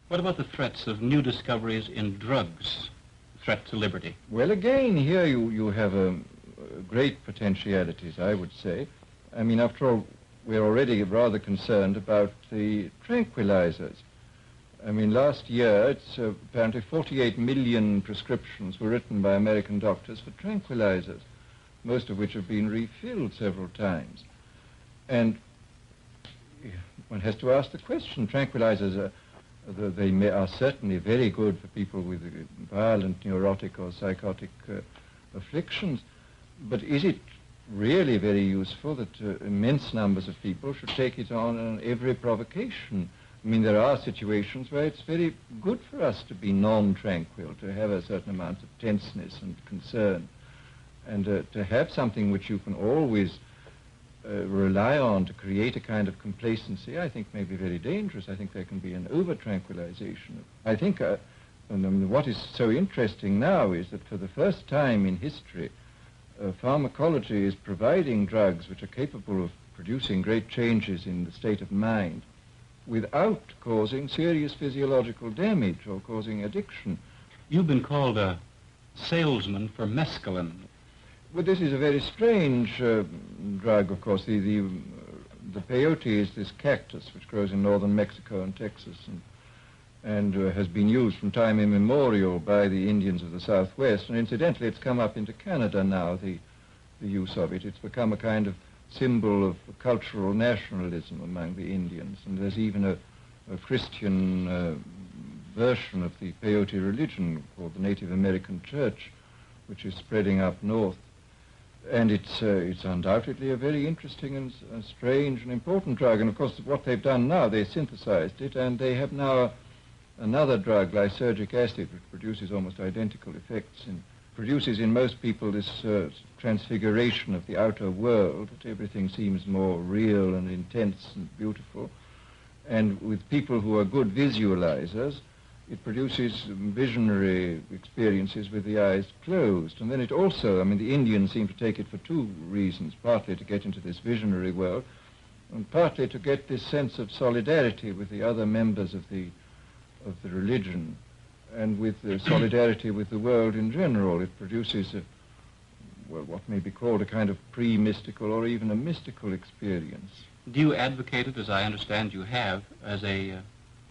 What about the threats of new discoveries in drugs, threat to liberty? Well, again, here you have great potentialities, I would say. I mean, after all, we're already rather concerned about the tranquilizers. I mean, last year, it's apparently 48 million prescriptions were written by American doctors for tranquilizers, most of which have been refilled several times. And one has to ask the question, tranquilizers are certainly very good for people with violent neurotic or psychotic afflictions, but is it really very useful that immense numbers of people should take it on every provocation? I mean, there are situations where it's very good for us to be non-tranquil, to have a certain amount of tenseness and concern, and to have something which you can always rely on to create a kind of complacency, I think may be very dangerous. I think there can be an over-tranquilization. I think what is so interesting now is that for the first time in history, pharmacology is providing drugs which are capable of producing great changes in the state of mind without causing serious physiological damage or causing addiction. You've been called a salesman for mescaline. Well, this is a very strange drug, of course. The peyote is this cactus which grows in northern Mexico and Texas and has been used from time immemorial by the Indians of the Southwest. And incidentally, it's come up into Canada now, the use of it. It's become a kind of symbol of cultural nationalism among the Indians. And there's even a Christian version of the peyote religion called the Native American Church, which is spreading up north. And it's undoubtedly a very interesting and strange and important drug. And of course, what they've done now, they synthesized it, and they have now another drug, lysergic acid, which produces almost identical effects and produces in most people this transfiguration of the outer world, that everything seems more real and intense and beautiful. And with people who are good visualizers, it produces visionary experiences with the eyes closed. And then it also, I mean, the Indians seem to take it for two reasons, partly to get into this visionary world, and partly to get this sense of solidarity with the other members of the religion, and with the solidarity with the world in general. It produces what may be called a kind of pre-mystical or even a mystical experience. Do you advocate it, as I understand you have, as a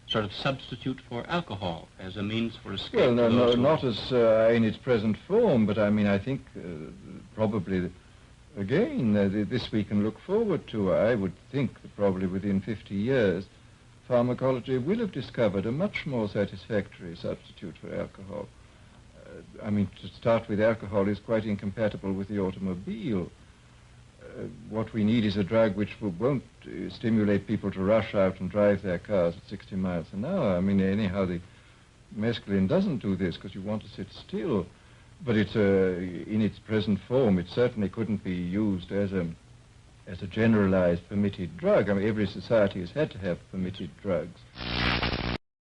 sort of substitute for alcohol, as a means for escape? Well, no, not as in its present form, but I mean, I think probably, again, this we can look forward to. I would think that probably within 50 years, pharmacology will have discovered a much more satisfactory substitute for alcohol. I mean, to start with, alcohol is quite incompatible with the automobile. What we need is a drug which won't stimulate people to rush out and drive their cars at 60 miles an hour. I mean, anyhow, the mescaline doesn't do this because you want to sit still. But it's in its present form, it certainly couldn't be used as a generalized permitted drug. I mean, every society has had to have permitted drugs.